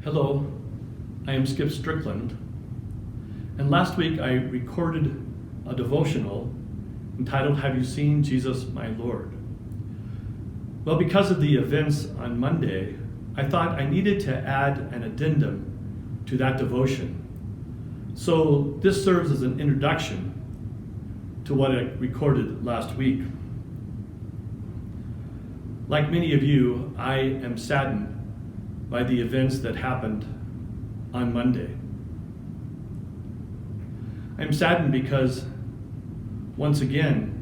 Hello, I am Skip Strickland, and last week I recorded a devotional entitled, Have You Seen Jesus, My Lord? Well, because of the events on Monday, I thought I needed to add an addendum to that devotion. So this serves as an introduction to what I recorded last week. Like many of you, I am saddened by the events that happened on Monday. I'm saddened because, once again,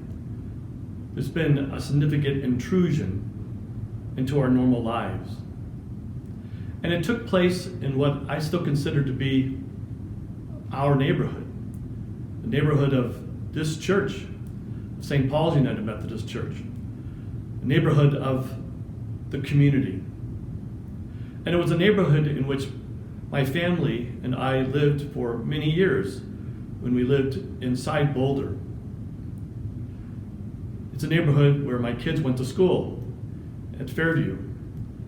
there's been a significant intrusion into our normal lives. And it took place in what I still consider to be our neighborhood, the neighborhood of this church, St. Paul's United Methodist Church, the neighborhood of the community. And it was a neighborhood in which my family and I lived for many years when we lived inside Boulder. It's a neighborhood where my kids went to school at Fairview.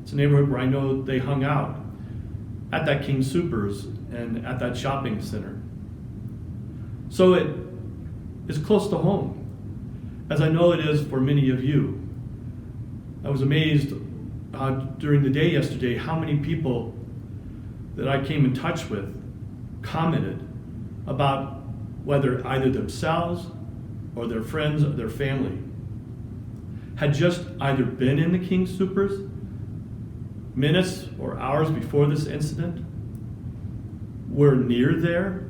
It's a neighborhood where I know they hung out at that King Soopers and at that shopping center. So it is close to home, as I know it is for many of you. I was amazed during the day yesterday how many people that I came in touch with commented about whether either themselves or their friends or their family had just either been in the King Soopers minutes or hours before this incident, were near there,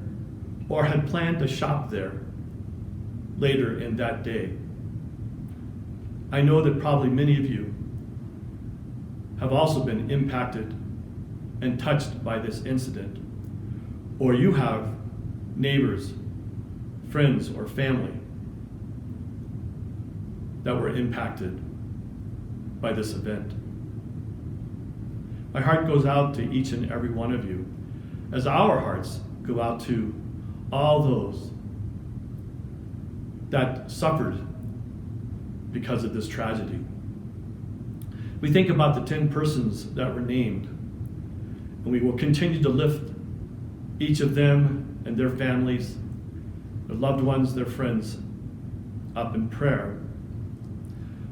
or had planned to shop there later in that day. I know that probably many of you have also been impacted and touched by this incident, or you have neighbors, friends, or family that were impacted by this event. My heart goes out to each and every one of you, as our hearts go out to all those that suffered because of this tragedy. We think about the 10 persons that were named, and we will continue to lift each of them and their families, their loved ones, their friends up in prayer.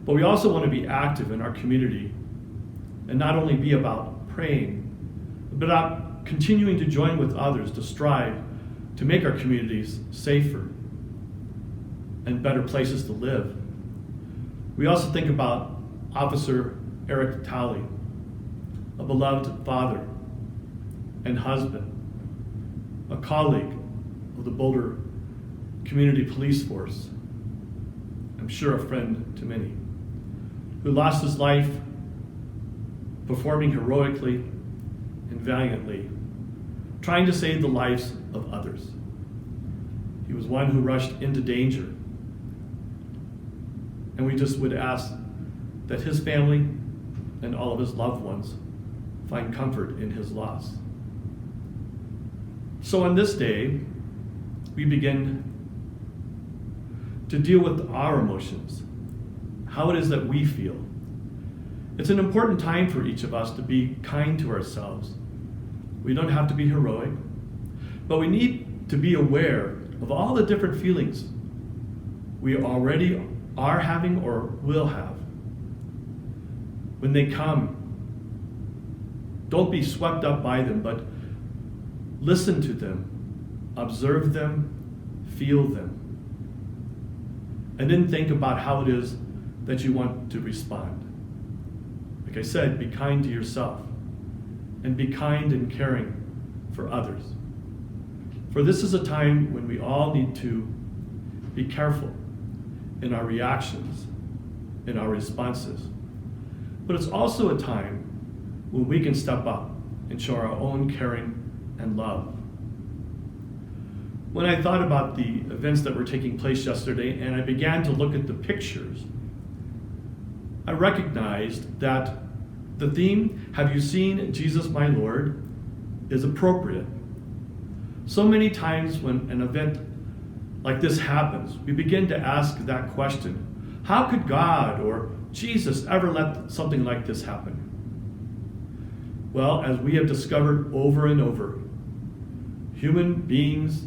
But we also want to be active in our community and not only be about praying, but about continuing to join with others to strive to make our communities safer and better places to live. We also think about Officer Eric Talley, a beloved father and husband, a colleague of the Boulder Community Police Force, I'm sure a friend to many, who lost his life performing heroically and valiantly, trying to save the lives of others. He was one who rushed into danger. And we just would ask that his family and all of his loved ones find comfort in his loss. So on this day, we begin to deal with our emotions, how it is that we feel. It's an important time for each of us to be kind to ourselves. We don't have to be heroic, but we need to be aware of all the different feelings we already are having or will have. When they come, don't be swept up by them, but listen to them, observe them, feel them, and then think about how it is that you want to respond. Like I said, be kind to yourself and be kind and caring for others. For this is a time when we all need to be careful in our reactions, in our responses. But it's also a time when we can step up and show our own caring and love. When I thought about the events that were taking place yesterday and I began to look at the pictures, I recognized that the theme, Have You Seen Jesus, My Lord, is appropriate. So many times when an event like this happens, we begin to ask that question, how could God or Jesus ever let something like this happen? Well, as we have discovered over and over, human beings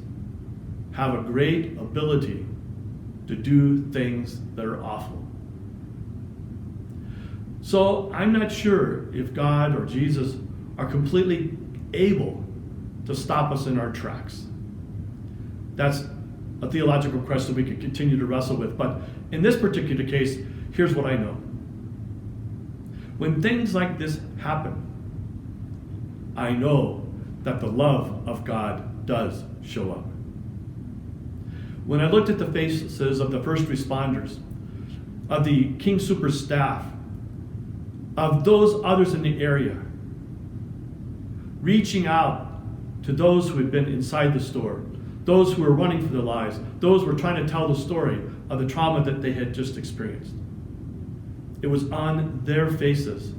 have a great ability to do things that are awful. So I'm not sure if God or Jesus are completely able to stop us in our tracks. That's a theological question we could continue to wrestle with. But in this particular case, here's what I know. When things like this happen, I know that the love of God does show up. When I looked at the faces of the first responders, of the King Soopers staff, of those others in the area, reaching out to those who had been inside the store, those who were running for their lives, those who were trying to tell the story of the trauma that they had just experienced. It was on their faces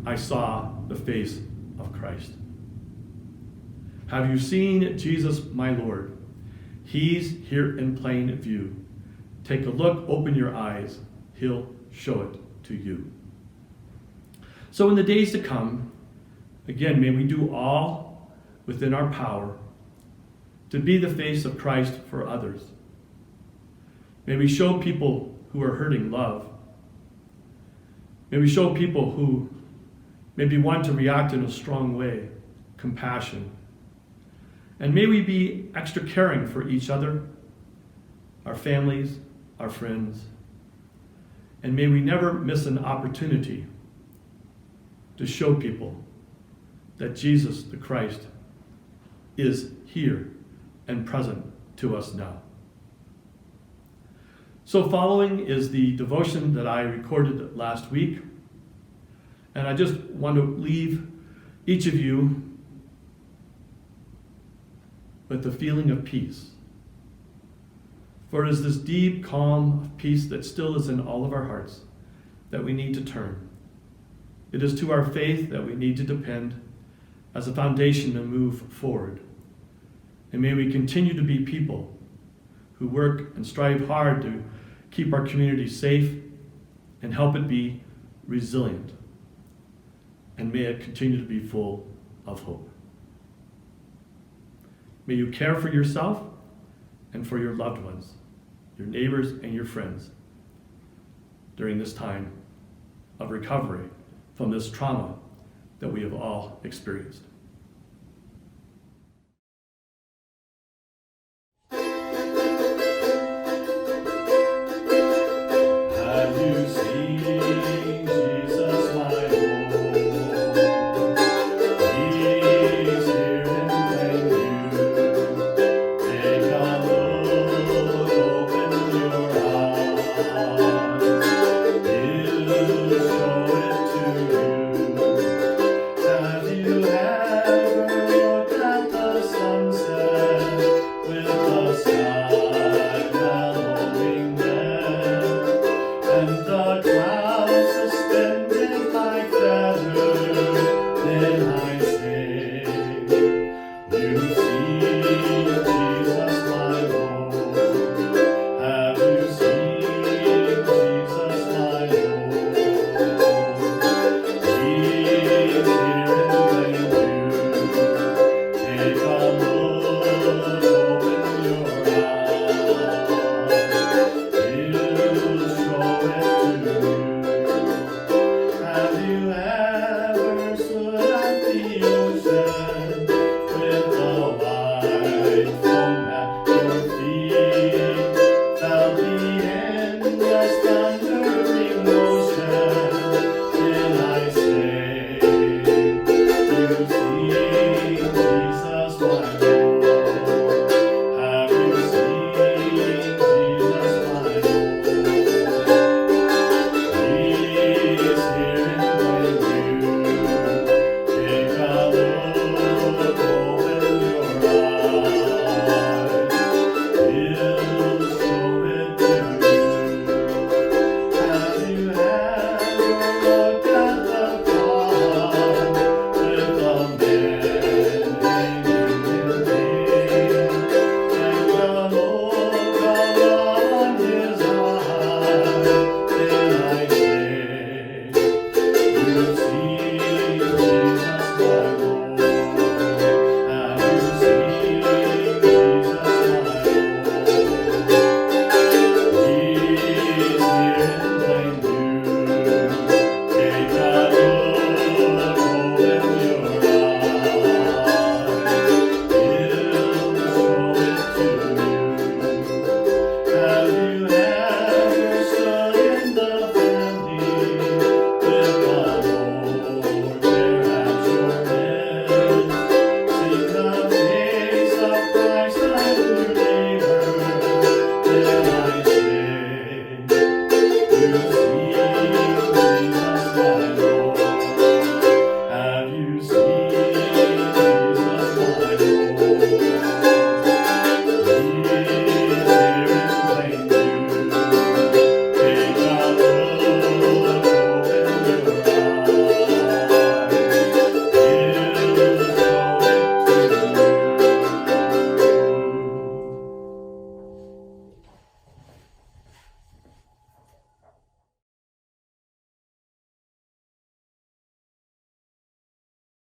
I saw the face of Christ. Have you seen Jesus, my Lord? He's here in plain view. Take a look, open your eyes. He'll show it to you. So in the days to come, again, may we do all within our power to be the face of Christ for others. May we show people who are hurting love. May we show people who maybe want to react in a strong way, compassion. And may we be extra caring for each other, our families, our friends. And may we never miss an opportunity to show people that Jesus, the Christ, is here and present to us now. So following is the devotion that I recorded last week. And I just want to leave each of you with the feeling of peace. For it is this deep calm of peace that still is in all of our hearts that we need to turn. It is to our faith that we need to depend as a foundation to move forward. And may we continue to be people who work and strive hard to keep our community safe and help it be resilient. And may it continue to be full of hope. May you care for yourself and for your loved ones, your neighbors and your friends during this time of recovery from this trauma that we have all experienced.